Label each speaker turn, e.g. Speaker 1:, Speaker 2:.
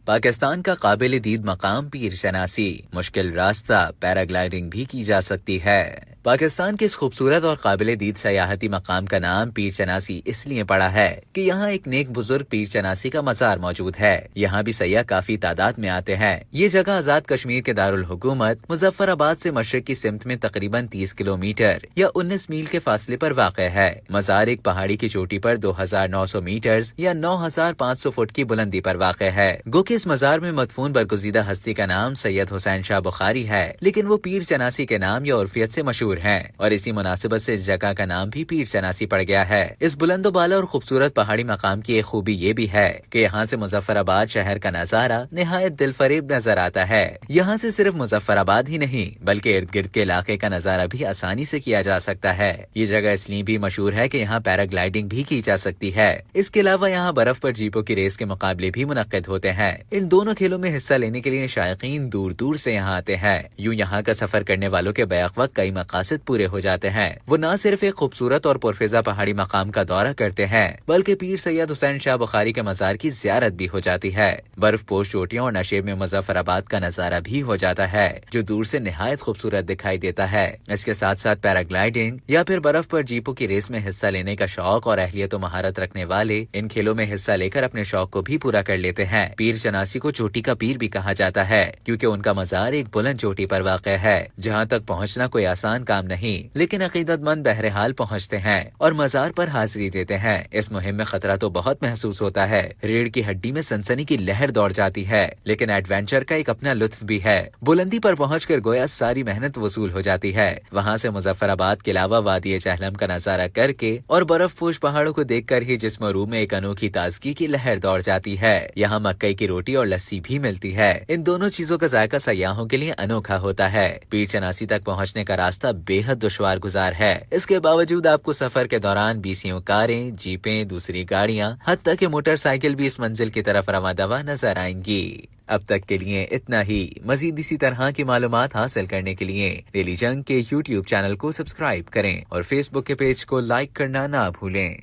Speaker 1: پاکستان کا قابل دید مقام پیر چناسی، مشکل راستہ پیراگلائیڈنگ بھی کی جا سکتی ہے۔ پاکستان کے اس خوبصورت اور قابل دید سیاحتی مقام کا نام پیر چناسی اس لیے پڑا ہے کہ یہاں ایک نیک بزرگ پیر چناسی کا مزار موجود ہے۔ یہاں بھی سیاح کافی تعداد میں آتے ہیں۔ یہ جگہ آزاد کشمیر کے دارالحکومت مظفر آباد سے مشرق کی سمت میں تقریباً 30 کلومیٹر یا 19 میل کے فاصلے پر واقع ہے۔ مزار ایک پہاڑی کی چوٹی پر 2900 میٹر یا 9500 فٹ کی بلندی پر واقع ہے۔ گو کہ اس مزار میں مدفون برگزیدہ ہستی کا نام سید حسین شاہ بخاری ہے، لیکن وہ پیر چناسی کے نام یا عرفیت سے مشہور ہیں، اور اسی مناسبت سے اس جگہ کا نام بھی پیر چناسی پڑ گیا ہے۔ اس بلند و بالا اور خوبصورت پہاڑی مقام کی ایک خوبی یہ بھی ہے کہ یہاں سے مظفر آباد شہر کا نظارہ نہایت دل فریب نظر آتا ہے۔ یہاں سے صرف مظفر آباد ہی نہیں بلکہ ارد گرد کے علاقے کا نظارہ بھی آسانی سے کیا جا سکتا ہے۔ یہ جگہ اس لیے بھی مشہور ہے کہ یہاں پیراگلائیڈنگ بھی کی جا سکتی ہے۔ اس کے علاوہ یہاں برف پر جیپوں کی ریس کے مقابلے بھی منعقد ہوتے ہیں۔ ان دونوں کھیلوں میں حصہ لینے کے لیے شائقین دور دور سے یہاں آتے ہیں۔ یوں یہاں کا سفر کرنے والوں کے بیک وقت کئی مقاصد پورے ہو جاتے ہیں۔ وہ نہ صرف ایک خوبصورت اور پرفضا پہاڑی مقام کا دورہ کرتے ہیں بلکہ پیر سید حسین شاہ بخاری کے مزار کی زیارت بھی ہو جاتی ہے۔ برف پوش چوٹیوں اور نشیب میں مظفر آباد کا نظارہ بھی ہو جاتا ہے جو دور سے نہایت خوبصورت دکھائی دیتا ہے۔ اس کے ساتھ ساتھ پیراگلائیڈنگ یا پھر برف پر جیپوں کی ریس میں حصہ لینے کا شوق اور اہلیت و مہارت رکھنے والے ان کھیلوں میں حصہ لے کر اپنے شوق کو بھی پورا کر لیتے ہیں۔ پیر چناسی کو چوٹی کا پیر بھی کہا جاتا ہے کیونکہ ان کا مزار ایک بلند چوٹی پر واقع ہے جہاں تک پہنچنا کوئی آسان کام نہیں، لیکن عقیدت مند بہرحال پہنچتے ہیں اور مزار پر حاضری دیتے ہیں۔ اس مہم میں خطرہ تو بہت محسوس ہوتا ہے، ریڑھ کی ہڈی میں سنسنی کی لہر دوڑ جاتی ہے، لیکن ایڈونچر کا ایک اپنا لطف بھی ہے۔ بلندی پر پہنچ کر گویا ساری محنت وصول ہو جاتی ہے۔ وہاں سے مظفر آباد کے علاوہ وادی چہلم کا نظارہ کر کے اور برف پوش پہاڑوں کو دیکھ کر ہی جسم و روح میں ایک انوکھی تازگی کی لہر دوڑ جاتی ہے۔ یہاں مکئی کی روٹی اور لسی بھی ملتی ہے۔ ان دونوں چیزوں کا ذائقہ سیاحوں کے لیے انوکھا ہوتا ہے۔ پیر چناسی تک پہنچنے کا راستہ بے حد دشوار گزار ہے۔ اس کے باوجود آپ کو سفر کے دوران بیسیوں کاریں، جیپیں، دوسری گاڑیاں، حتیٰ کہ موٹر سائیکل بھی اس منزل کی طرف رواں دواں نظر آئیں گی۔ اب تک کے لیے اتنا ہی۔ مزید اسی طرح کی معلومات حاصل کرنے کے لیے ڈیلی جنگ کے YouTube چینل کو سبسکرائب کریں اور فیس بک کے پیج کو لائک کرنا نہ بھولیں۔